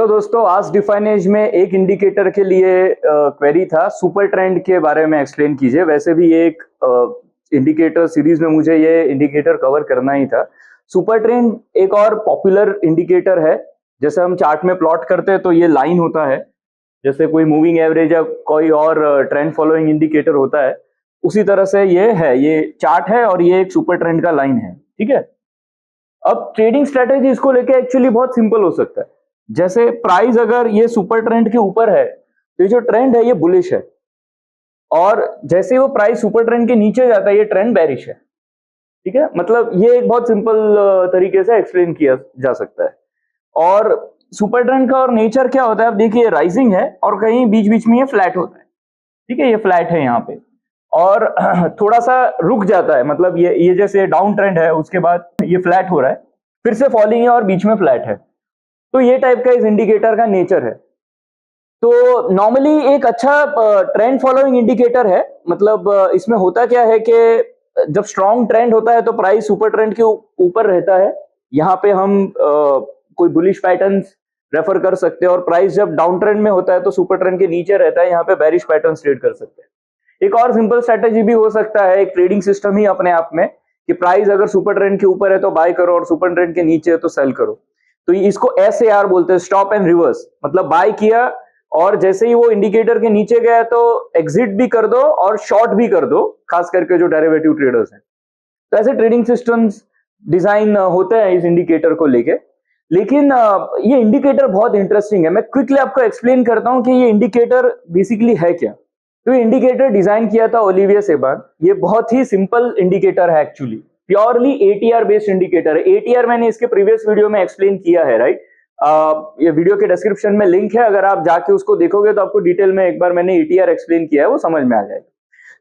Hello दोस्तों, आज define as में एक इंडिकेटर के लिए क्वेरी था, सुपर ट्रेंड के बारे में एक्सप्लेन कीजिए। वैसे भी ये एक इंडिकेटर सीरीज में मुझे ये इंडिकेटर कवर करना ही था। सुपर ट्रेंड एक और पॉपुलर इंडिकेटर है। जैसे हम चार्ट में प्लॉट करते हैं तो ये लाइन होता है, जैसे कोई मूविंग एवरेज या कोई और ट्रेंड फॉलोइंग इंडिकेटर होता है, उसी तरह से ये है। ये चार्ट है और ये एक सुपर ट्रेंड का लाइन है, ठीक है। अब ट्रेडिंग स्ट्रेटेजी इसको लेके एक्चुअली बहुत सिंपल हो सकता है। जैसे प्राइस अगर ये सुपर ट्रेंड के ऊपर है तो ये जो ट्रेंड है ये बुलिश है, और जैसे ही वो प्राइस सुपर ट्रेंड के नीचे जाता है ये ट्रेंड बेरिश है, ठीक है। मतलब ये एक बहुत सिंपल तरीके से एक्सप्लेन किया जा सकता है। और सुपर ट्रेंड का और नेचर क्या होता है, आप देखिए राइजिंग है और कहीं बीच बीच में ये फ्लैट होता है, ठीक है। ये फ्लैट है यहाँ पे और थोड़ा सा रुक जाता है, मतलब ये जैसे डाउन ट्रेंड है, उसके बाद ये फ्लैट हो रहा है, फिर से फॉलिंग है और बीच में फ्लैट है। तो ये टाइप का इस इंडिकेटर का नेचर है। तो नॉर्मली एक अच्छा ट्रेंड फॉलोइंग इंडिकेटर है। मतलब इसमें होता क्या है कि जब स्ट्रॉन्ग ट्रेंड होता है तो प्राइस सुपर ट्रेंड के ऊपर रहता है। यहाँ पे हम कोई बुलिश पैटर्न्स रेफर कर सकते हैं, और प्राइस जब डाउन ट्रेंड में होता है तो सुपर ट्रेंड के नीचे रहता है, यहाँ पे बेरिश पैटर्न्स ट्रेड कर सकते हैं। एक और सिंपल स्ट्रेटेजी भी हो सकता है, एक ट्रेडिंग सिस्टम ही अपने आप में, कि प्राइस अगर सुपर ट्रेंड के ऊपर है तो बाय करो और सुपर ट्रेंड के नीचे है तो सेल करो। तो इसको SAR बोलते हैं, स्टॉप एंड रिवर्स। मतलब बाय किया और जैसे ही वो इंडिकेटर के नीचे गया तो एग्जिट भी कर दो और शॉर्ट भी कर दो, खास करके जो डेरिवेटिव ट्रेडर्स हैं। तो ऐसे ट्रेडिंग सिस्टम्स डिजाइन होते हैं इस इंडिकेटर को लेके। लेकिन ये इंडिकेटर बहुत इंटरेस्टिंग है। मैं क्विकली आपको एक्सप्लेन करता हूं कि ये इंडिकेटर बेसिकली है क्या। तो ये इंडिकेटर डिजाइन किया था ओलिवियर सेबान। ये बहुत ही सिंपल इंडिकेटर है, actually purely ATR based indicator है। ATR मैंने इसके प्रीवियस वीडियो में एक्सप्लेन किया है, राइट। ये वीडियो के डिस्क्रिप्शन में लिंक है, अगर आप जाके उसको देखोगे तो आपको डिटेल में एक बार मैंने ATR एक्सप्लेन किया है, वो समझ में आ जाएगा।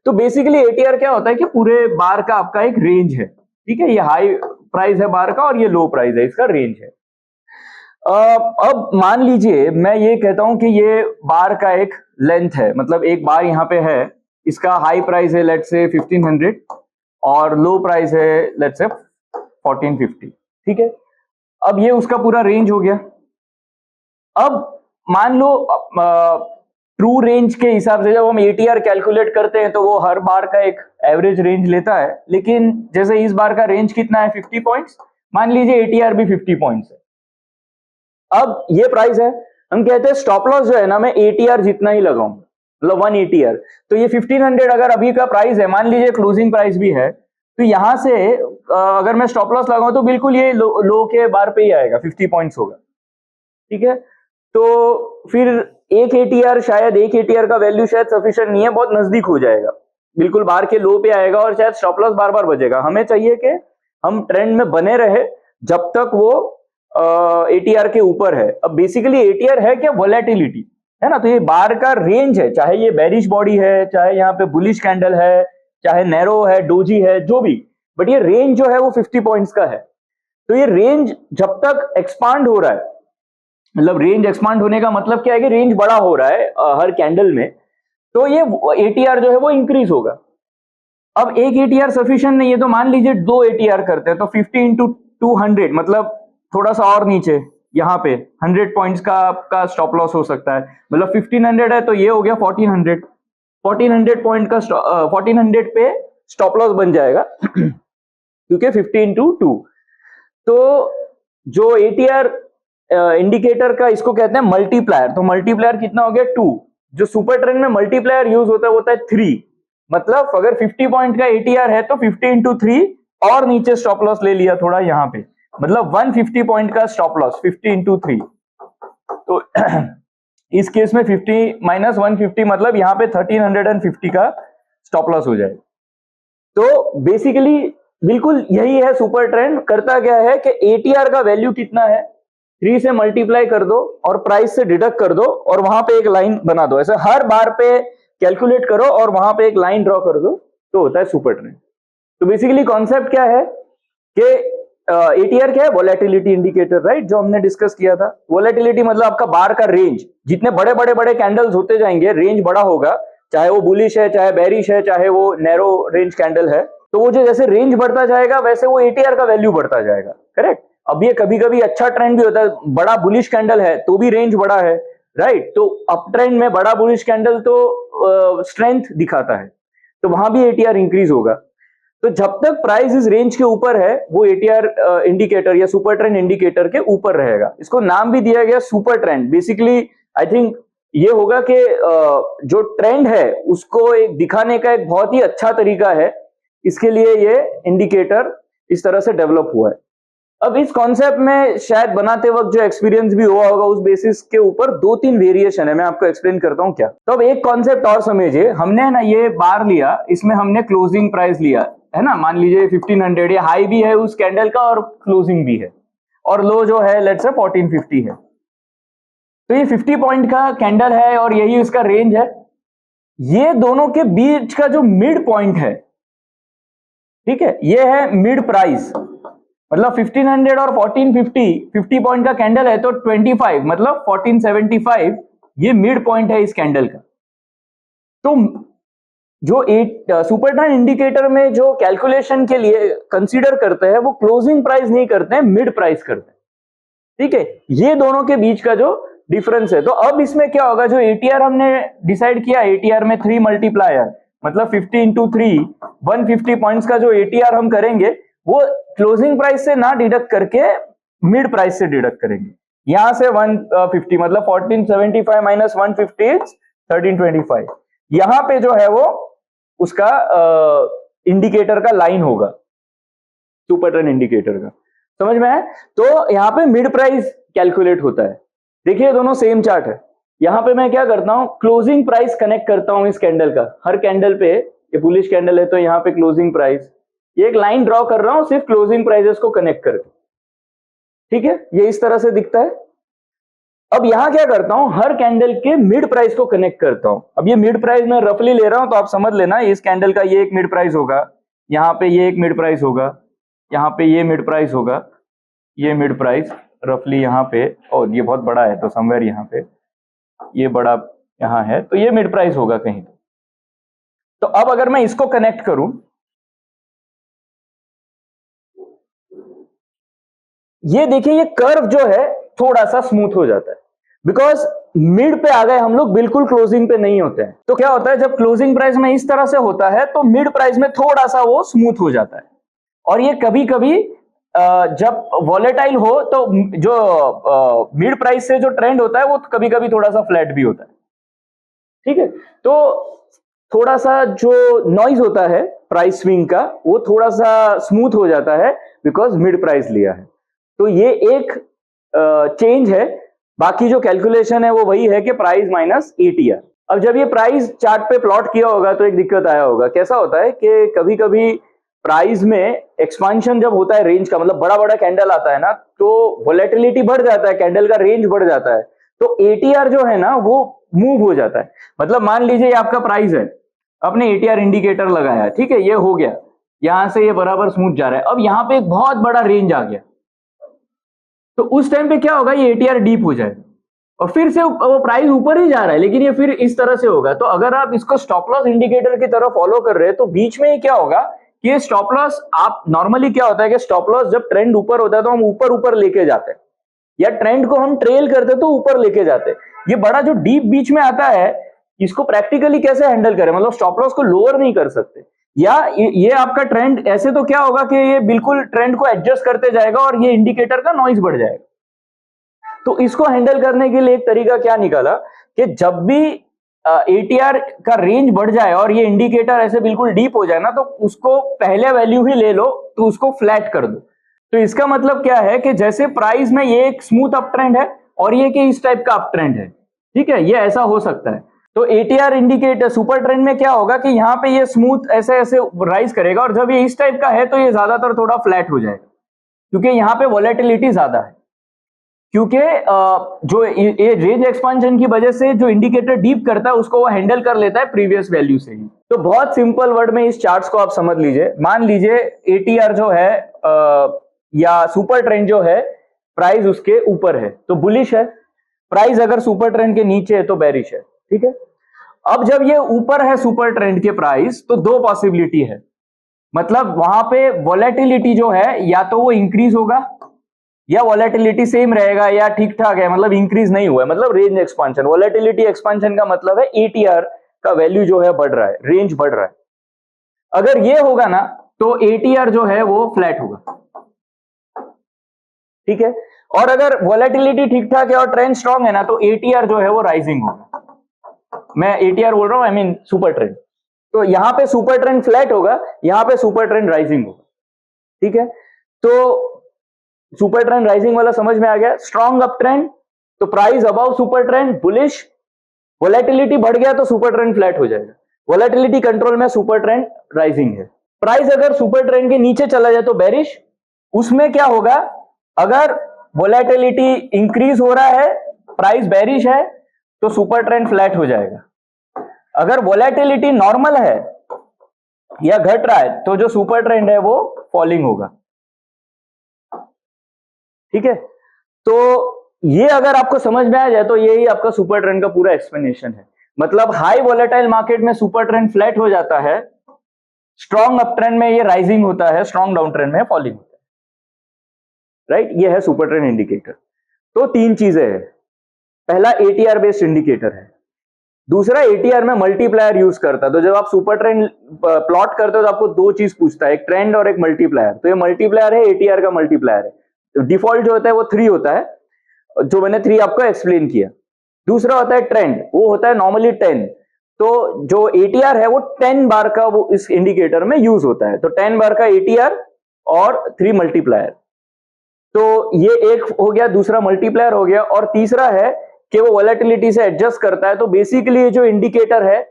तो बेसिकली ATR क्या होता है कि पूरे बार का आपका एक रेंज है, ठीक है। ये हाई प्राइस है बार का और ये लो प्राइस है, इसका रेंज है। अब मान लीजिए मैं ये कहता हूं कि ये बार का एक लेंथ है, मतलब एक बार यहाँ पे है, इसका हाई प्राइस है लेट्स से 1500 और लो प्राइस है लेट्स से 1450, ठीक है। अब ये उसका पूरा रेंज हो गया। अब मान लो ट्रू रेंज के हिसाब से जब हम ATR कैलकुलेट करते हैं तो वो हर बार का एक एवरेज रेंज लेता है, लेकिन जैसे इस बार का रेंज कितना है 50 पॉइंट्स, मान लीजिए ATR भी 50 पॉइंट्स है। अब ये प्राइस है, हम कहते हैं स्टॉप लॉस जो है ना, मैं ATR जितना ही लगाऊं, मतलब 1 ATR। तो ये 1500 अगर अभी का प्राइस है, मान लीजिए क्लोजिंग प्राइस भी है, तो यहां से अगर मैं स्टॉप लॉस लगाऊं तो बिल्कुल ये लो के बार पे ही आएगा, 50 पॉइंट्स होगा, ठीक है। तो फिर एक ATR शायद, एक ATR का वैल्यू शायद सफिशिएंट नहीं है, बहुत नजदीक हो जाएगा, बिल्कुल बार के लो पे आएगा और शायद स्टॉप लॉस बार बार बजेगा। हमें चाहिए कि हम ट्रेंड में बने रहे जब तक वो ATR के ऊपर है। अब बेसिकली ATR है क्या, वोलेटिलिटी है ना। तो ये बार का रेंज है, चाहे ये बेरिश बॉडी है, चाहे यहाँ पे बुलिश कैंडल है, चाहे नैरो है, डोजी है, जो भी, बट ये रेंज जो है वो 50 पॉइंट्स का है। तो ये रेंज जब तक एक्सपांड हो रहा है, मतलब रेंज एक्सपांड होने का मतलब क्या है कि रेंज बड़ा हो रहा है हर कैंडल में, तो ये ATR जो है वो इंक्रीज होगा। अब एक ATR सफिशिएंट नहीं है, तो मान लीजिए 2 ATR करते हैं, तो 50 इंटू 200, मतलब थोड़ा सा और नीचे यहाँ पे 100 पॉइंट्स का स्टॉप लॉस हो सकता है। मतलब 1500 है तो ये हो गया 1400 पॉइंट का 1400 पे स्टॉप लॉस बन जाएगा क्योंकि 50 इंटू 2। तो जो ATR इंडिकेटर का, इसको कहते हैं मल्टीप्लायर। तो मल्टीप्लायर कितना हो गया, 2। जो सुपर ट्रेंड में मल्टीप्लायर यूज होता है 3। मतलब अगर 50 पॉइंट का ATR है तो 50 इंटू 3 और नीचे स्टॉप लॉस ले लिया थोड़ा यहाँ पे, मतलब 150 पॉइंट का स्टॉप लॉस 50 इंटू 3। तो इस केस में 50 माइनस 150 मतलब यहाँ पे 1350 का स्टॉप लॉस हो जाएगा। तो बेसिकली बिल्कुल यही है सुपर ट्रेंड। करता क्या है कि ATR का वैल्यू कितना है, 3 से मल्टीप्लाई कर दो और प्राइस से डिडक्ट कर दो और वहां पे एक लाइन बना दो। ऐसे हर बार पे कैलकुलेट करो और वहां पे एक लाइन ड्रॉ कर दो, तो होता है सुपर ट्रेंड। तो बेसिकली कॉन्सेप्ट क्या है कि ATR क्या है, वोलेटिलिटी इंडिकेटर, राइट, जो हमने डिस्कस किया था। वोलेटिलिटी मतलब आपका बार का रेंज, जितने बड़े बड़े बड़े कैंडल्स होते जाएंगे रेंज बड़ा होगा, चाहे वो बुलिश है, चाहे बेरिश है, चाहे वो नैरो रेंज कैंडल है। तो वो जो जैसे रेंज बढ़ता जाएगा वैसे वो ATR का वैल्यू बढ़ता जाएगा, करेक्ट। अब ये कभी कभी अच्छा ट्रेंड भी होता है, बड़ा बुलिश कैंडल है तो भी रेंज बड़ा है, राइट। तो अप ट्रेंड में बड़ा बुलिश कैंडल तो स्ट्रेंथ दिखाता है, तो वहां भी एटीआर इंक्रीज होगा। तो जब तक प्राइस इस रेंज के ऊपर है वो एटीआर इंडिकेटर या सुपर ट्रेंड इंडिकेटर के ऊपर रहेगा। इसको नाम भी दिया गया super trend. Basically I think ये होगा कि जो ट्रेंड है उसको एक दिखाने का एक बहुत ही अच्छा तरीका है, इसके लिए ये इंडिकेटर इस तरह से डेवलप हुआ है। अब इस कॉन्सेप्ट में शायद बनाते वक्त जो एक्सपीरियंस भी हुआ होगा उस बेसिस के ऊपर 2-3 वेरिएशन है, मैं आपको एक्सप्लेन करता हूं क्या। तो अब एक कॉन्सेप्ट और समझिए, हमने ना ये बार लिया, इसमें हमने क्लोजिंग प्राइस लिया है ना, मान लीजिए 1500, ये हाई भी है उस कैंडल का और क्लोजिंग भी है, और लो जो है लेट्स से 1450 है। तो ये 50 पॉइंट का कैंडल है और यही उसका रेंज है। ये दोनों के बीच का जो मिड पॉइंट है, ठीक है, ये है मिड प्राइस। मतलब 1500 और 1450, 50 पॉइंट का कैंडल है तो 25 मतलब 1475 ये मिड पॉइंट है इस कैंडल का। तो जो सुपर ट्रेंड इंडिकेटर में जो कैलकुलेशन के लिए कंसीडर करते हैं वो क्लोजिंग प्राइस नहीं करते हैं, मिड प्राइस करते हैं, ठीक है। ये दोनों के बीच का जो डिफरेंस है। तो अब इसमें क्या होगा, जो एटीआर हमने डिसाइड किया, एटीआर में 3 मल्टीप्लायर मतलब 50 इंटू 3 150 पॉइंट्स का जो एटीआर हम करेंगे वो क्लोजिंग प्राइस से ना डिडक्ट करके मिड प्राइस से डिडक्ट करेंगे। यहां से 150 मतलब 1475 माइनस 150 1325, यहां पे जो है वो उसका इंडिकेटर का लाइन होगा, सुपर ट्रेंड इंडिकेटर का, समझ में है। तो यहाँ पे मिड प्राइस कैलकुलेट होता है। देखिए दोनों सेम चार्ट है। यहां पे मैं क्या करता हूं, क्लोजिंग प्राइस कनेक्ट करता हूं इस कैंडल का, हर कैंडल पे, ये बुलिश कैंडल है तो यहाँ पे क्लोजिंग प्राइस, ये एक लाइन ड्रॉ कर रहा हूं सिर्फ क्लोजिंग प्राइसेस को कनेक्ट करके, ठीक है, ये इस तरह से दिखता है। अब यहां क्या करता हूं, हर कैंडल के मिड प्राइस को कनेक्ट करता हूं। अब ये मिड प्राइस मैं रफली ले रहा हूं तो आप समझ लेना, इस कैंडल का ये एक मिड प्राइस होगा, यहां पे ये एक मिड प्राइस होगा, यहां पे ये मिड प्राइस होगा, ये मिड प्राइस रफली यहां पे, और ये बहुत बड़ा है तो समवेयर यहां पे, ये बड़ा यहां है तो ये मिड प्राइस होगा कहीं। तो अब अगर मैं इसको कनेक्ट करूं, ये देखिए ये कर्व जो है थोड़ा सा स्मूथ हो जाता है, बिकॉज मिड पे आ गए हम लोग, बिल्कुल क्लोजिंग पे नहीं होते हैं। तो क्या होता है, जब क्लोजिंग प्राइस में इस तरह से होता है तो मिड प्राइस में थोड़ा सा वो स्मूथ हो जाता है। और ये कभी कभी जब वॉलेटाइल हो तो जो मिड प्राइस से जो ट्रेंड होता है वो कभी कभी थोड़ा सा फ्लैट भी होता है, ठीक है। तो थोड़ा सा जो नॉइज होता है प्राइस स्विंग का वो थोड़ा सा स्मूथ हो जाता है बिकॉज मिड प्राइस लिया है। तो ये एक चेंज है। बाकी जो कैलकुलेशन है वो वही है कि प्राइस माइनस एटीआर। अब जब ये प्राइस चार्ट पे प्लॉट किया होगा तो एक दिक्कत आया होगा। कैसा होता है कि कभी कभी प्राइस में एक्सपांशन जब होता है रेंज का, मतलब बड़ा बड़ा कैंडल आता है ना, तो वोलेटिलिटी बढ़ जाता है, कैंडल का रेंज बढ़ जाता है, तो एटीआर जो है ना वो मूव हो जाता है। मतलब मान लीजिए ये आपका प्राइस है, आपने एटीआर इंडिकेटर लगाया, ठीक है, ये हो गया, यहां से ये बराबर स्मूथ जा रहा है। अब यहां पे एक बहुत बड़ा रेंज आ गया, तो उस टाइम पे क्या होगा, ये एटीआर डीप हो जाएगा और फिर से वो प्राइस ऊपर ही जा रहा है, लेकिन ये फिर इस तरह से होगा। तो अगर आप इसको स्टॉप लॉस इंडिकेटर की तरह फॉलो कर रहे हैं तो बीच में क्या होगा कि ये स्टॉप लॉस, आप नॉर्मली क्या होता है कि स्टॉप लॉस जब ट्रेंड ऊपर होता है तो हम ऊपर ऊपर लेके जाते हैं, या ट्रेंड को हम ट्रेल करते तो ऊपर लेके जाते हैं। ये बड़ा जो डीप बीच में आता है, इसको प्रैक्टिकली कैसे हैंडल करें, मतलब स्टॉप लॉस को लोअर नहीं कर सकते, या ये आपका ट्रेंड ऐसे तो क्या होगा कि ये बिल्कुल ट्रेंड को एडजस्ट करते जाएगा और ये इंडिकेटर का नॉइज बढ़ जाएगा। तो इसको हैंडल करने के लिए एक तरीका क्या निकाला कि जब भी एटीआर का रेंज बढ़ जाए और ये इंडिकेटर ऐसे बिल्कुल डीप हो जाए ना, तो उसको पहले वैल्यू ही ले लो, तो उसको फ्लैट कर दो। तो इसका मतलब क्या है कि जैसे प्राइस में ये एक स्मूथ अप ट्रेंड है और ये कि इस टाइप का अप ट्रेंड है, ठीक है, ये ऐसा हो सकता है। तो एटीआर इंडिकेटर सुपर ट्रेंड में क्या होगा कि यहाँ पे ये स्मूथ ऐसे ऐसे राइज करेगा, और जब ये इस टाइप का है तो ये ज्यादातर थोड़ा फ्लैट हो जाएगा, क्योंकि यहाँ पे वॉलेटिलिटी ज्यादा है, क्योंकि जो ये रेंज एक्सपांशन की वजह से जो इंडिकेटर डीप करता है उसको वो हैंडल कर लेता है प्रीवियस वैल्यू से ही। तो बहुत सिंपल वर्ड में इस चार्ट्स को आप समझ लीजिए। मान लीजिए एटीआर जो है या सुपर ट्रेंड जो है, प्राइस उसके ऊपर है तो बुलिश है, प्राइस अगर सुपर ट्रेंड के नीचे है तो बेरिश है, ठीक है। अब जब ये ऊपर है सुपर ट्रेंड के प्राइस, तो दो पॉसिबिलिटी है, मतलब वहां पे वॉलेटिलिटी जो है या तो वो इंक्रीज होगा या वॉलेटिलिटी सेम रहेगा या ठीक ठाक है, मतलब इंक्रीज नहीं हुआ है, मतलब रेंज एक्सपांशन। वॉलेटिलिटी एक्सपांशन का मतलब है एटीआर का वैल्यू जो है बढ़ रहा है, रेंज बढ़ रहा है। अगर ये होगा ना तो एटीआर जो है वो फ्लैट होगा, ठीक है। और अगर वॉलेटिलिटी ठीक ठाक है और ट्रेंड स्ट्रांग है ना तो एटीआर जो है वो राइजिंग होगा। मैं एटीआर बोल रहा हूं, आई मीन सुपर ट्रेंड। तो यहां पे सुपर ट्रेंड फ्लैट होगा, यहां पे सुपर ट्रेंड राइजिंग होगा, ठीक है। तो सुपर ट्रेंड राइजिंग वाला समझ में आ गया। स्ट्रांग अप ट्रेंड तो price above super trend bullish, volatility बढ़ गया तो सुपर ट्रेंड फ्लैट हो जाएगा, वॉलेटिलिटी कंट्रोल में सुपर ट्रेंड राइजिंग है। प्राइस अगर सुपर ट्रेंड के नीचे चला जाए तो बेरिश, उसमें क्या होगा, अगर वॉलेटिलिटी इंक्रीज हो रहा है, प्राइस बेरिश है तो सुपर ट्रेंड फ्लैट हो जाएगा। अगर वॉलेटिलिटी नॉर्मल है या घट रहा है तो जो सुपर ट्रेंड है वो फॉलिंग होगा, ठीक है। तो ये अगर आपको समझ में आ जाए तो यही आपका सुपर ट्रेंड का पूरा एक्सप्लेनेशन है। मतलब हाई वॉलेटाइल मार्केट में सुपर ट्रेंड फ्लैट हो जाता है, स्ट्रॉन्ग अप ट्रेंड में ये राइजिंग होता है, स्ट्रॉन्ग डाउन ट्रेंड में फॉलिंग होता है, राइट। ये है सुपर ट्रेंड इंडिकेटर। तो तीन चीजें हैं, पहला एटीआर बेस्ड इंडिकेटर है, दूसरा एटीआर में मल्टीप्लायर यूज करता है। तो जब आप सुपर ट्रेंड प्लॉट करते हो तो आपको दो चीज पूछता है, एक ट्रेंड और एक मल्टीप्लायर। तो ये मल्टीप्लायर है, एटीआर का मल्टीप्लायर है। डिफॉल्ट जो होता है वो 3 होता है, जो मैंने 3 आपको एक्सप्लेन किया। दूसरा होता है ट्रेंड, वो होता है नॉर्मली 10। तो जो एटीआर है वो 10 बार का वो इस इंडिकेटर में यूज होता है। तो 10 बार का एटीआर और 3 मल्टीप्लायर। तो ये एक हो गया, दूसरा मल्टीप्लायर हो गया, और तीसरा है कि वो वॉलेटिलिटी से एडजस्ट करता है। तो बेसिकली ये जो इंडिकेटर है,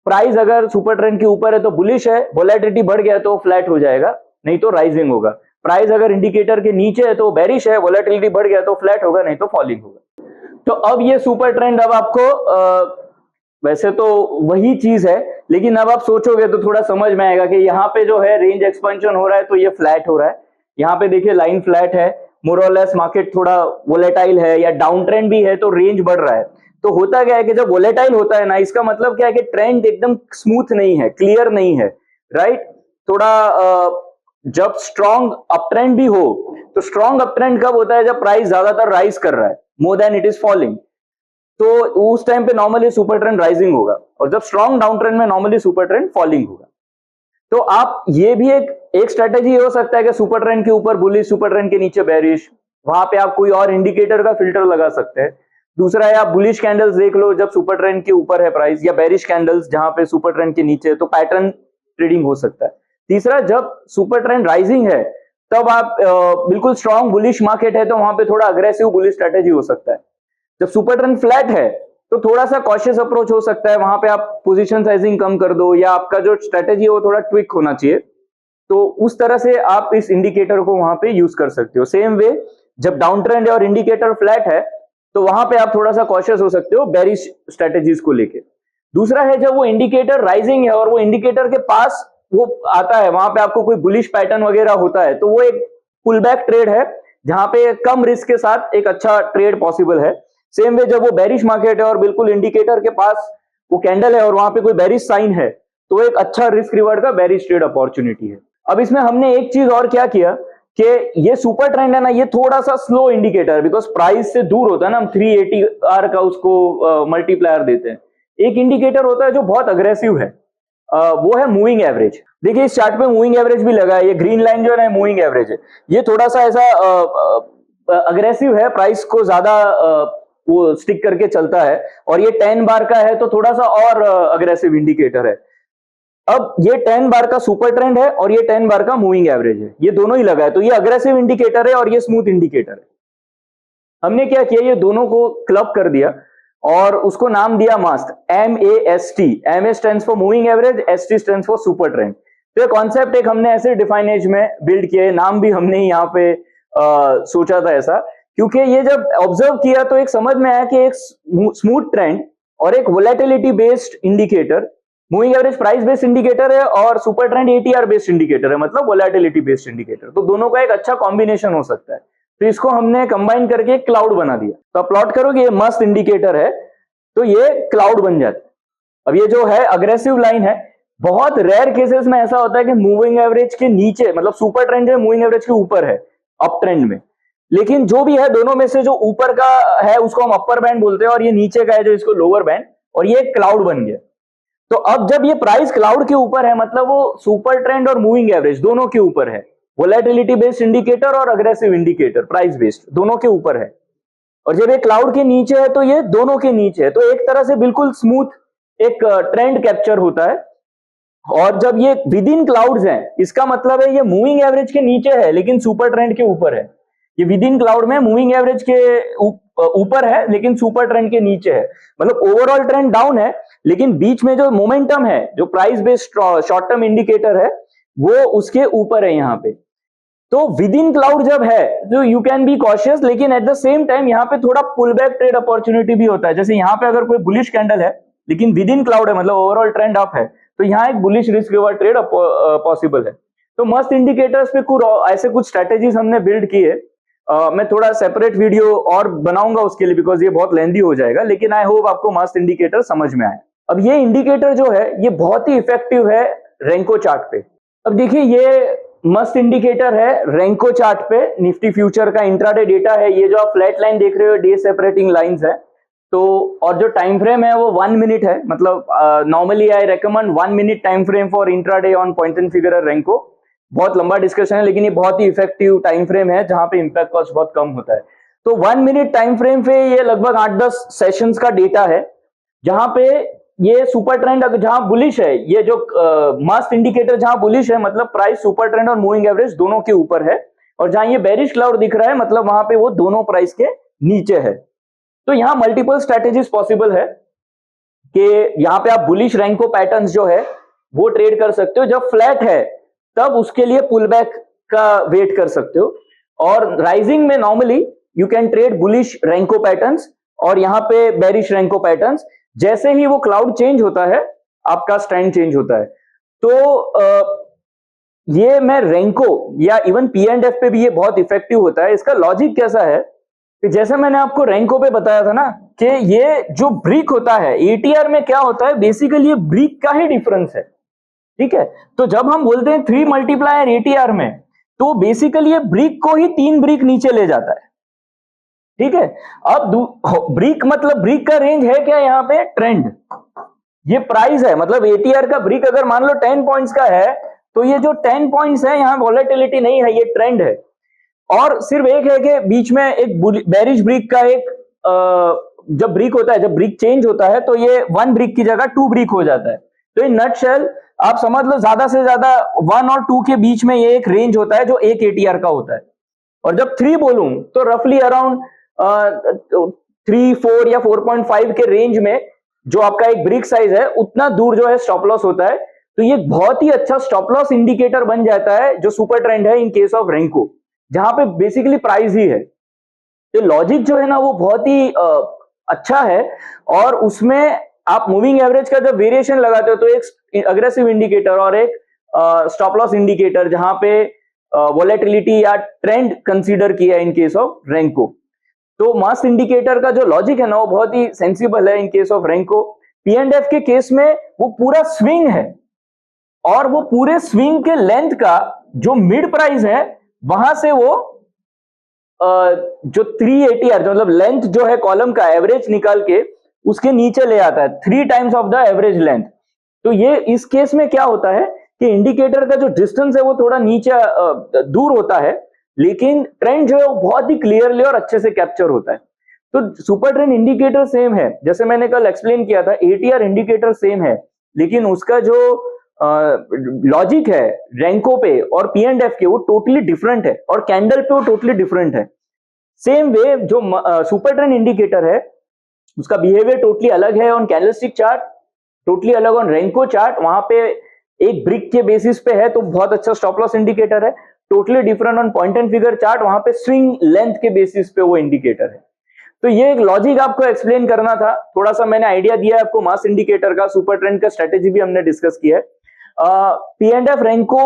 प्राइस अगर सुपर ट्रेंड के ऊपर है तो बुलिश है, वॉलेटिलिटी बढ़ गया तो फ्लैट हो जाएगा, नहीं तो राइजिंग होगा। प्राइस अगर इंडिकेटर के नीचे है तो बेरिश है, वॉलेटिलिटी बढ़ गया तो फ्लैट होगा, नहीं तो फॉलिंग होगा। तो अब ये सुपर ट्रेंड अब आपको वैसे तो वही चीज है, लेकिन अब आप सोचोगे तो थोड़ा समझ में आएगा कि यहाँ पे जो है रेंज एक्सपेंशन हो रहा है तो ये फ्लैट हो रहा है। यहाँ पे देखिए लाइन फ्लैट है, मोर और लेस मार्केट थोड़ा वोलेटाइल है या डाउन ट्रेंड भी है तो रेंज बढ़ रहा है। तो होता क्या है कि जब वोलेटाइल होता है ना, इसका मतलब क्या है कि ट्रेंड एकदम स्मूथ नहीं है, क्लियर नहीं है, राइट। थोड़ा जब स्ट्रॉन्ग अप ट्रेंड भी हो, तो स्ट्रॉन्ग अप ट्रेंड कब होता है, जब प्राइस ज्यादातर राइज कर रहा है, more than it is falling. तो उस टाइम पे नॉर्मली सुपर ट्रेंड राइजिंग होगा, और जब स्ट्रॉन्ग डाउन ट्रेंड में नॉर्मली सुपर ट्रेंड फॉलिंग होगा। तो आप ये भी एक स्ट्रेटेजी हो सकता है कि सुपर ट्रेंड के ऊपर बुलिश, सुपर ट्रेंड के नीचे बेरिश, वहां पे आप कोई और इंडिकेटर का फिल्टर लगा सकते हैं। दूसरा है आप बुलिश कैंडल्स देख लो जब सुपर ट्रेंड के ऊपर है प्राइस, या बेरिश कैंडल्स जहां पे सुपर ट्रेंड के नीचे, तो पैटर्न ट्रेडिंग हो सकता है। तीसरा, जब सुपर ट्रेंड राइजिंग है तब आप बिल्कुल स्ट्रॉन्ग बुलिश मार्केट है तो वहां पे थोड़ा अग्रेसिव बुलिश स्ट्रेटेजी हो सकता है। जब सुपर ट्रेंड फ्लैट है तो थोड़ा सा कॉशियस अप्रोच हो सकता है, वहां पे आप पोजीशन साइजिंग कम कर दो, या आपका जो स्ट्रेटेजी है वो थोड़ा ट्विक होना चाहिए। तो उस तरह से आप इस इंडिकेटर को वहां पे यूज कर सकते हो। सेम वे जब डाउन ट्रेंड है और इंडिकेटर फ्लैट है तो वहां पे आप थोड़ा सा कॉशियस हो सकते हो बेरिश स्ट्रेटेजीज को लेके। दूसरा है जब वो इंडिकेटर राइजिंग है और वो इंडिकेटर के पास वो आता है, वहां पे आपको कोई बुलिश पैटर्न वगैरह होता है, तो वो एक पुल बैक ट्रेड है जहां पे कम रिस्क के साथ एक अच्छा ट्रेड पॉसिबल है। सेम वे जब वो बेरिश मार्केट है और बिल्कुल इंडिकेटर के पास वो कैंडल है और वहां पे कोई बेरिश साइन है, तो एक अच्छा रिस्क रिवार्ड का बेरिश ट्रेड अपॉर्चुनिटी है। अब इसमें हमने एक चीज और क्या किया कि ये सुपर ट्रेंड है ना, ये थोड़ा सा स्लो इंडिकेटर है, बिकॉज प्राइस से दूर होता है ना, हम 380 आर का उसको मल्टीप्लायर देते हैं। एक इंडिकेटर होता है जो बहुत अग्रेसिव है, वो है मूविंग एवरेज। देखिए इस चार्ट पे मूविंग एवरेज भी लगा है, ये ग्रीन लाइन जो है ना मूविंग एवरेज है। ये थोड़ा सा ऐसा अग्रेसिव है, प्राइस को ज्यादा वो स्टिक करके चलता है, और ये 10 बार का है तो थोड़ा सा और अग्रेसिव इंडिकेटर है। अब ये 10 बार का सुपर ट्रेंड है और ये 10 बार का मूविंग एवरेज है, ये दोनों ही लगा है, तो ये अग्रेसिव इंडिकेटर है और ये स्मूथ इंडिकेटर है। हमने क्या किया, ये दोनों को क्लब कर दिया और उसको नाम दिया मास्ट, MAST। MA stands for moving average, ST stands for super trend. तो ये कॉन्सेप्ट एक हमने ऐसे डिफाइनेज में बिल्ड किया है, नाम भी हमने यहाँ पे सोचा था ऐसा, क्योंकि ये जब ऑब्जर्व किया तो एक समझ में आया कि एक स्मूथ ट्रेंड और एक volatility based indicator, moving average price based indicator है और super trend ATR based indicator है, मतलब वोलेटिलिटी बेस्ड इंडिकेटर, तो दोनों का एक अच्छा कॉम्बिनेशन हो सकता है। तो इसको हमने कंबाइन करके क्लाउड बना दिया। तो आप प्लॉट करोगे ये मस्त इंडिकेटर है तो ये क्लाउड बन जाता है। अब ये जो है अग्रेसिव लाइन है, बहुत रेयर केसेस में ऐसा होता है कि मूविंग एवरेज के नीचे, मतलब सुपर ट्रेंड जो है मूविंग एवरेज के ऊपर है अप ट्रेंड में, लेकिन जो भी है दोनों में से जो ऊपर का है उसको हम अपर बैंड बोलते हैं और ये नीचे का है जो इसको लोअर बैंड, और ये क्लाउड बन गया। तो अब जब ये प्राइस क्लाउड के ऊपर है मतलब वो सुपर ट्रेंड और मूविंग एवरेज दोनों के ऊपर है, वोलेटिलिटी बेस्ड इंडिकेटर और अग्रेसिव इंडिकेटर प्राइस बेस्ड दोनों के ऊपर है। और जब ये क्लाउड के नीचे है तो ये दोनों के नीचे है, तो एक तरह से बिल्कुल स्मूथ एक ट्रेंड कैप्चर होता है। और जब ये विद इन क्लाउड्स हैं इसका मतलब है ये मूविंग एवरेज के नीचे है लेकिन सुपर ट्रेंड के ऊपर है। ये विद इन क्लाउड में मूविंग एवरेज के ऊपर है लेकिन सुपर ट्रेंड के नीचे है, मतलब ओवरऑल ट्रेंड डाउन है लेकिन बीच में जो मोमेंटम है जो price based short term indicator है वो उसके ऊपर है यहाँ पे। तो विद इन क्लाउड जब है तो यू कैन बी कॉशियस, लेकिन एट द सेम टाइम यहाँ पे थोड़ा पुल बैक ट्रेड अपॉर्चुनिटी भी होता है। जैसे यहाँ पे अगर कोई बुलिश कैंडल है लेकिन विद इन क्लाउड है मतलब ओवरऑल ट्रेंड अप है तो यहाँ एक bullish risk reward trade possible है। तो मस्त इंडिकेटर्स पे कुछ ऐसे कुछ स्ट्रेटेजीज हमने बिल्ड किए। मैं थोड़ा सेपरेट वीडियो और बनाऊंगा उसके लिए बिकॉज ये बहुत लेंदी हो जाएगा, लेकिन आई होप आपको मस्त इंडिकेटर समझ में आए। अब ये इंडिकेटर जो है ये बहुत ही इफेक्टिव है रेंको चार्ट पे। अब देखिए ये मस्त इंडिकेटर है रेंको चार्ट पे, निफ्टी फ्यूचर का इंट्राडे डेटा है। ये जो आप फ्लैट लाइन देख रहे हो डे सेपरेटिंग लाइंस है। तो और जो टाइम फ्रेम है वो 1 मिनट है, मतलब normally I recommend 1 minute time frame for intraday on point and figure Renko. बहुत लंबा डिस्कशन है लेकिन ये बहुत ही इफेक्टिव टाइम फ्रेम है जहां पे इंपैक्ट कॉस्ट बहुत कम होता है। तो 1 मिनट टाइम फ्रेम पे ये लगभग 8-10 सेशंस का डेटा है जहां पे ये सुपर ट्रेंड जहां बुलिश है, ये जो मस्त इंडिकेटर जहां बुलिश है मतलब प्राइस सुपर ट्रेंड और मूविंग एवरेज दोनों के ऊपर है, और जहां ये बेरिश क्लाउड दिख रहा है मतलब वहां पे वो दोनों प्राइस के नीचे है। तो यहाँ मल्टीपल स्ट्रेटेजीज पॉसिबल है कि यहाँ पे आप बुलिश रैंको पैटर्न्स जो है वो ट्रेड कर सकते हो। जब फ्लैट है तब उसके लिए पुल बैक का वेट कर सकते हो, और राइजिंग में normally you can trade bullish renko patterns और यहाँ पे बेरिश रैंको पैटर्न्स। जैसे ही वो क्लाउड चेंज होता है आपका स्ट्रेंड चेंज होता है। तो ये मैं रेंको या इवन P&F पे भी ये बहुत इफेक्टिव होता है। इसका लॉजिक कैसा है कि जैसे मैंने आपको रेंको पे बताया था ना कि ये जो ब्रिक होता है ATR में क्या होता है, बेसिकली ये ब्रिक का ही डिफरेंस है, ठीक है। तो जब हम बोलते हैं 3 मल्टीप्लायर ATR में तो बेसिकली ये ब्रिक को ही 3 ब्रिक नीचे ले जाता है, ठीक है। अब ब्रिक मतलब ब्रिक का रेंज है क्या यहाँ पे, ट्रेंड। ये प्राइस है मतलब ATR का ब्रिक अगर मान लो 10 पॉइंट्स का है तो ये जो 10 पॉइंट्स है यहाँ वॉलेटिलिटी नहीं है, ये ट्रेंड है। और सिर्फ एक है कि बीच में एक बेरिश ब्रिक का एक जब ब्रिक होता है, जब ब्रिक चेंज होता है तो ये 1 ब्रिक की जगह 2 ब्रिक हो जाता है। तो इन नटशेल आप समझ लो ज्यादा से ज्यादा 1 और 2 के बीच में ये एक रेंज होता है जो एक ATR का होता है। और जब 3 बोलूं तो रफली अराउंड 3, 4 या 4.5 के रेंज में जो आपका एक ब्रिक साइज है उतना दूर जो है स्टॉप लॉस होता है। तो ये बहुत ही अच्छा स्टॉप लॉस इंडिकेटर बन जाता है जो सुपर ट्रेंड है इन केस ऑफ रेंको, जहां पे बेसिकली प्राइस ही है। तो लॉजिक जो है ना वो बहुत ही अच्छा है, और उसमें आप मूविंग एवरेज का जब वेरिएशन लगाते हो तो एक अग्रेसिव इंडिकेटर और एक स्टॉप लॉस इंडिकेटर जहां पे वोलेटिलिटी या ट्रेंड कंसीडर किया इन केस ऑफ रेंको। तो मस्त इंडिकेटर का जो लॉजिक है ना वो बहुत ही सेंसिबल है in case of Renko. P&F के केस में वो पूरा स्विंग है, और वो पूरे स्विंग के लेंथ का जो मिड प्राइस है वहां से वो जो 3 ATR मतलब लेंथ जो है कॉलम का एवरेज निकाल के उसके नीचे ले आता है 3 times of the average length. तो ये इस केस में क्या होता है कि इंडिकेटर का जो डिस्टेंस है वो थोड़ा नीचे दूर होता है, लेकिन ट्रेंड जो है वो बहुत ही क्लियरली और अच्छे से कैप्चर होता है। तो सुपर ट्रेंड इंडिकेटर सेम है, जैसे मैंने कल एक्सप्लेन किया था ATR इंडिकेटर सेम है, लेकिन उसका जो लॉजिक है रेंको पे और P&F के वो टोटली डिफरेंट है, और कैंडल पे वो टोटली डिफरेंट है। सेम वे जो सुपर ट्रेंड इंडिकेटर है उसका बिहेवियर टोटली अलग है ऑन कैंडलस्टिक चार्ट, टोटली अलग ऑन रेंको चार्ट। वहां पे एक ब्रिक के बेसिस पे है तो बहुत अच्छा स्टॉप लॉस इंडिकेटर है, totally different on point and figure chart, वहां पे स्विंग लेंथ के बेसिस पे वो इंडिकेटर है। तो ये एक लॉजिक आपको एक्सप्लेन करना था, थोड़ा सा मैंने आइडिया दिया आपको मास इंडिकेटर का, सुपर ट्रेंड का स्ट्रेटेजी भी हमने डिस्कस किया है। P&F रेंको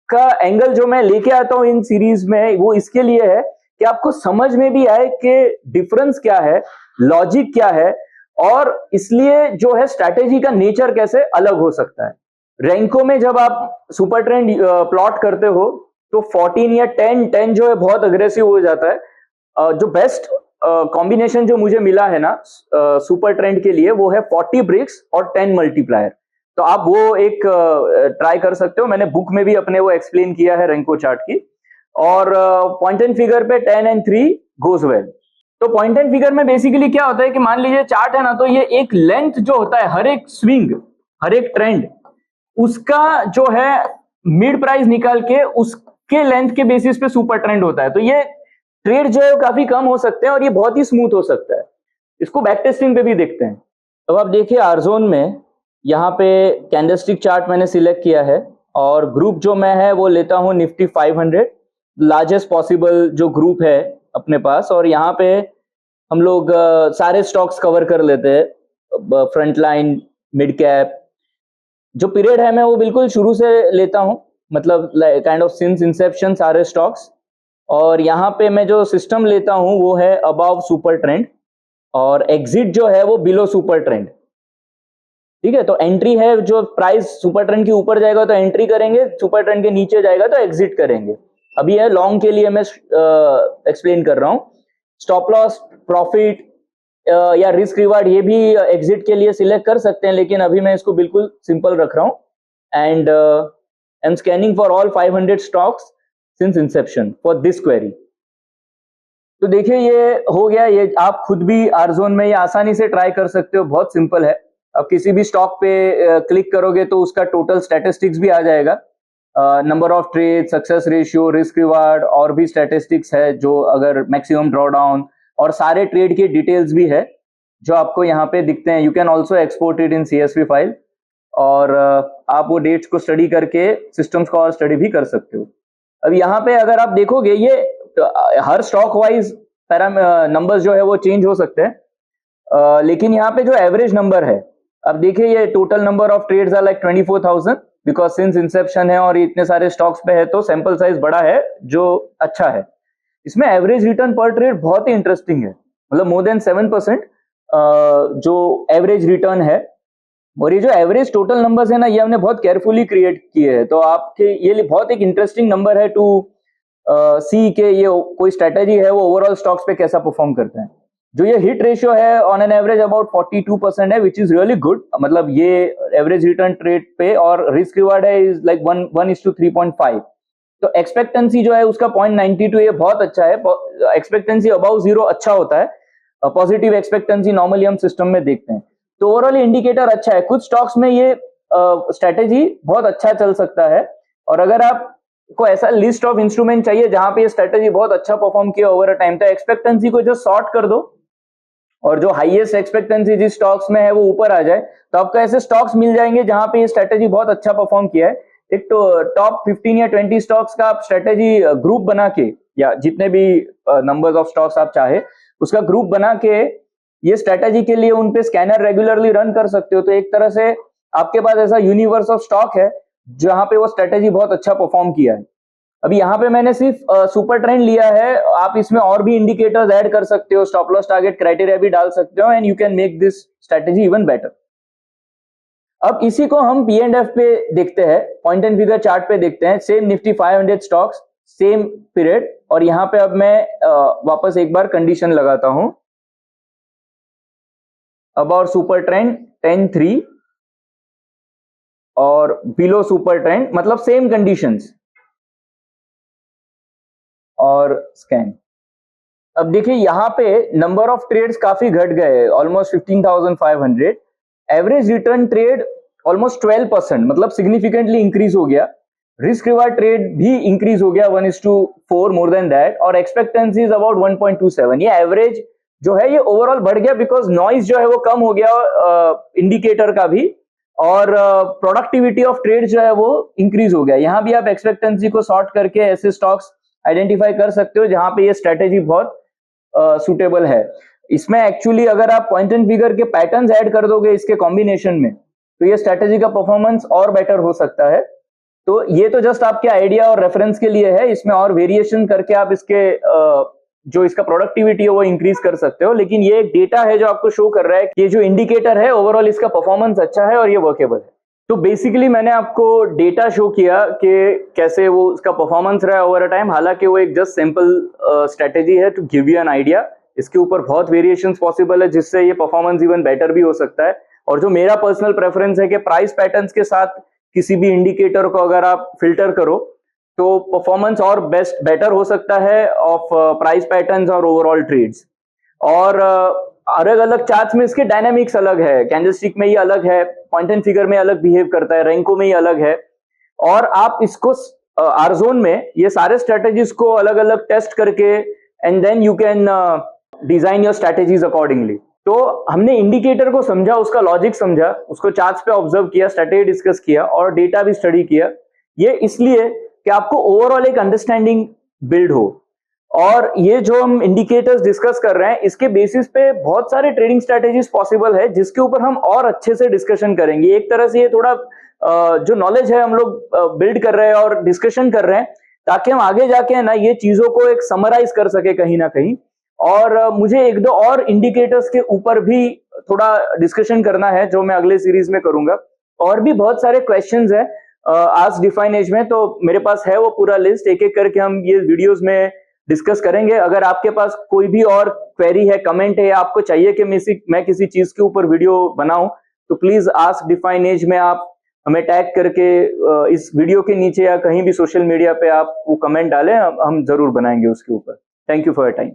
का एंगल जो मैं लेके आता हूं इन सीरीज में वो इसके लिए है कि आपको समझ में भी आए कि डिफरेंस क्या है, लॉजिक क्या है, और इसलिए जो है स्ट्रैटेजी का नेचर कैसे अलग हो सकता है। रेंको में जब आप सुपर ट्रेंड प्लॉट करते हो तो 14 या 10 जो है बहुत अग्रेसिव हो जाता है, जो बेस्ट कॉम्बिनेशन जो मुझे मिला है ना सुपर ट्रेंड के लिए, वो है 40 ब्रेक्स और 10 मल्टीप्लायर। तो आप वो एक ट्राई कर सकते हो। मैंने बुक में भी अपने वो एक्सप्लेन किया है रेंको चार्ट की। और पॉइंट एंड फिगर पे 10 एंड 3 गोज वेल। तो पॉइंट एंड फिगर में बेसिकली क्या होता है कि मान लीजिए चार्ट है ना, तो ये एक लेंथ जो होता है, हर एक स्विंग, हर एक ट्रेंड, उसका जो है मिड प्राइस निकाल के उसके लेंथ के बेसिस पे सुपर ट्रेंड होता है। तो ये ट्रेड जो है काफी कम हो सकते हैं और ये बहुत ही स्मूथ हो सकता है। इसको बैक टेस्टिंग पे भी देखते हैं। अब आप देखिए आरजोन में यहाँ पे कैंडलस्टिक चार्ट मैंने सिलेक्ट किया है और ग्रुप जो मैं है वो लेता हूँ निफ्टी 500, लार्जेस्ट पॉसिबल जो ग्रुप है अपने पास। और यहाँ पे हम लोग सारे स्टॉक्स कवर कर लेते हैं, फ्रंट लाइन, मिड कैप। जो पीरियड है मैं वो बिल्कुल शुरू से लेता हूँ, मतलब काइंड ऑफ सिंस इंसेप्शन सारे स्टॉक्स। और यहाँ पे मैं जो सिस्टम लेता हूँ वो है अबव सुपर ट्रेंड और एग्जिट जो है वो बिलो सुपर ट्रेंड। ठीक है, तो एंट्री है जो प्राइस सुपर ट्रेंड के ऊपर जाएगा तो एंट्री करेंगे, सुपर ट्रेंड के नीचे जाएगा तो एग्जिट करेंगे। अभी है लॉन्ग के लिए मैं एक्सप्लेन कर रहा हूँ। स्टॉप लॉस, प्रॉफिट या रिस्क रिवार्ड ये भी एग्जिट के लिए सिलेक्ट कर सकते हैं, लेकिन अभी मैं इसको बिल्कुल सिंपल रख रहा हूँ। And I am scanning for all 500 stocks since Inception for this query. तो देखिए ये हो गया। ये आप खुद भी आरजोन में ये आसानी से ट्राई कर सकते हो, बहुत सिंपल है। अब किसी भी स्टॉक पे क्लिक करोगे तो उसका टोटल स्टैटिस्टिक्स भी आ जाएगा, number of trade, success ratio, risk reward, और भी स्टैटिस्टिक्स है जो अगर मैक्सिमम ड्रॉडाउन, और सारे ट्रेड के डिटेल्स भी है जो आपको यहाँ पे दिखते हैं। You can also export it in CSV file और आप वो डेट्स को स्टडी करके सिस्टम्स को और स्टडी भी कर सकते हो। अब यहाँ पे अगर आप देखोगे ये हर स्टॉक वाइज नंबर्स जो है वो चेंज हो सकते हैं, लेकिन यहाँ पे जो एवरेज नंबर है, अब देखिए ये total number of trades are like 24,000 because since inception है और इतने सारे स्टॉक्स पे है तो सैंपल साइज बड़ा है जो अच्छा है। इसमें एवरेज रिटर्न पर ट्रेड बहुत ही इंटरेस्टिंग है, मतलब मोर देन 7% जो एवरेज रिटर्न है। और ये जो एवरेज टोटल नंबर्स है ना, ये हमने बहुत केयरफुली क्रिएट किए हैं, तो आपके ये बहुत एक इंटरेस्टिंग नंबर है टू सी के ये कोई स्ट्रेटेजी है वो ओवरऑल स्टॉक्स पे कैसा परफॉर्म करता है। जो ये हिट रेशियो है ऑन एन एवरेज अबाउट 42% है, विच इज रियली गुड। मतलब ये एवरेज रिटर्न ट्रेड पे, और रिस्क रिवार्ड है इज लाइक 1:3.5। तो एक्सपेक्टेंसी जो है उसका 0.92, ये बहुत अच्छा है। एक्सपेक्टेंसी अबाउ 0 अच्छा होता है, पॉजिटिव एक्सपेक्टेंसी नॉर्मली हम सिस्टम में देखते हैं। तो ओवरऑल इंडिकेटर अच्छा है। कुछ स्टॉक्स में ये स्ट्रेटेजी बहुत अच्छा चल सकता है, और अगर आप को ऐसा लिस्ट ऑफ इंस्ट्रूमेंट चाहिए जहां पे ये स्ट्रेटेजी बहुत अच्छा परफॉर्म किया ओवर अ टाइम, तो एक्सपेक्टेंसी को जस्ट सॉर्ट कर दो और जो हाईएस्ट एक्सपेक्टेंसी जिस स्टॉक्स में है वो ऊपर आ जाए, तो आपको ऐसे स्टॉक्स मिल जाएंगे जहां पे ये स्ट्रेटेजी बहुत अच्छा परफॉर्म किया है। एक तो टॉप 15 या 20 स्टॉक्स का आप स्ट्रेटेजी ग्रुप बना के, या जितने भी नंबर्स ऑफ स्टॉक्स आप चाहे उसका ग्रुप बना के ये स्ट्रेटेजी के लिए उन पे स्कैनर रेगुलरली रन कर सकते हो। तो एक तरह से आपके पास ऐसा यूनिवर्स ऑफ स्टॉक है जहां पे वो स्ट्रेटेजी बहुत अच्छा परफॉर्म किया है। अभी यहाँ पे मैंने सिर्फ सुपर ट्रेंड लिया है, आप इसमें और भी इंडिकेटर्स ऐड कर सकते हो, स्टॉप लॉस टारगेट क्राइटेरिया भी डाल सकते हो, and you can make this strategy even better. अब इसी को हम P&F पे देखते हैं, पॉइंट एंड फिगर चार्ट पे देखते हैं। Same Nifty 500 stocks, same period, और यहाँ पे अब मैं वापस एक बार कंडीशन लगाता हूं, अबाउट सुपर ट्रेंड 10-3 और बिलो सुपर ट्रेंड, मतलब सेम कंडीशंस, और स्कैन। अब देखिए यहाँ पे नंबर ऑफ ट्रेड्स काफी घट गए, almost 15,500। Average return trade almost 12%, मतलब सिग्निफिकेंटली इंक्रीज हो गया। रिस्क रिवार्ड ट्रेड भी इंक्रीज हो गया 1:4, मोर देन दैट, और एक्सपेक्टेंसी इज अबाउट 1.27। ये एवरेज जो है ये ओवरऑल बढ़ गया बिकॉज नॉइज जो है वो कम हो गया इंडिकेटर का भी, और प्रोडक्टिविटी ऑफ ट्रेड जो है वो इंक्रीज हो गया। यहाँ भी आप एक्सपेक्टेंसी को सॉर्ट करके ऐसे स्टॉक्स आइडेंटिफाई कर सकते हो जहां पे ये स्ट्रेटेजी बहुत सुटेबल है। इसमें एक्चुअली अगर आप पॉइंट एंड फिगर के पैटर्न्स ऐड कर दोगे इसके कॉम्बिनेशन में, तो ये स्ट्रेटेजी का परफॉर्मेंस और बेटर हो सकता है। तो ये तो जस्ट आपके आइडिया और रेफरेंस के लिए है, इसमें और वेरिएशन करके आप इसके जो इसका प्रोडक्टिविटी है वो इंक्रीज कर सकते हो, लेकिन ये एक डेटा है जो आपको शो कर रहा है कि ये जो इंडिकेटर है ओवरऑल इसका परफॉर्मेंस अच्छा है और ये वर्केबल है। तो बेसिकली मैंने आपको डेटा शो किया कि कैसे वो उसका परफॉर्मेंस रहा ओवर अ टाइम। हालांकि वो एक जस्ट सिंपल स्ट्रेटेजी है to give you an idea. इसके ऊपर बहुत वेरिएशंस पॉसिबल है जिससे ये परफॉर्मेंस इवन बेटर भी हो सकता है। और जो मेरा पर्सनल प्रेफरेंस है कि प्राइस पैटर्न्स के साथ किसी भी इंडिकेटर को अगर आप फिल्टर करो तो परफॉर्मेंस और बेटर हो सकता है ऑफ प्राइस पैटर्न्स और ओवरऑल ट्रेड्स। और अलग अलग चार्ट्स में इसके डायनामिक्स अलग है, कैंडलस्टिक में ये अलग है, पॉइंट एंड फिगर में अलग बिहेव करता है, रेंको में ये अलग है। और आप इसको आरजोन में ये सारे स्ट्रेटेजीज को अलग अलग टेस्ट करके and then you can design your strategies accordingly. तो हमने इंडिकेटर को समझा, उसका लॉजिक समझा, उसको चार्ट्स पे ऑब्जर्व किया, स्ट्रेटेजी डिस्कस किया और डेटा भी स्टडी किया। ये इसलिए कि आपको ओवरऑल एक अंडरस्टैंडिंग बिल्ड हो। और ये जो हम इंडिकेटर्स डिस्कस कर रहे हैं इसके बेसिस पे बहुत सारे ट्रेडिंग स्ट्रेटेजीज पॉसिबल है जिसके ऊपर हम और अच्छे से डिस्कशन करेंगे। एक तरह से ये थोड़ा जो नॉलेज है हम लोग बिल्ड कर रहे हैं और डिस्कशन कर रहे हैं ताकि हम आगे जाके ना ये चीजों को एक समराइज कर सके कहीं ना कहीं। और मुझे एक दो और इंडिकेटर्स के ऊपर भी थोड़ा डिस्कशन करना है जो मैं अगले सीरीज में करूंगा। और भी बहुत सारे क्वेश्चंस है आज डिफाइन एज में, तो मेरे पास है वो पूरा लिस्ट, एक एक करके हम ये वीडियोस में डिस्कस करेंगे। अगर आपके पास कोई भी और क्वेरी है, कमेंट है या आपको चाहिए कि मैं किसी चीज के ऊपर वीडियो बनाऊं तो प्लीज आस्क डिफाइन एज में आप हमें टैग करके इस वीडियो के नीचे या कहीं भी सोशल मीडिया पे आप वो कमेंट डालें, हम जरूर बनाएंगे उसके ऊपर। Thank you for your time.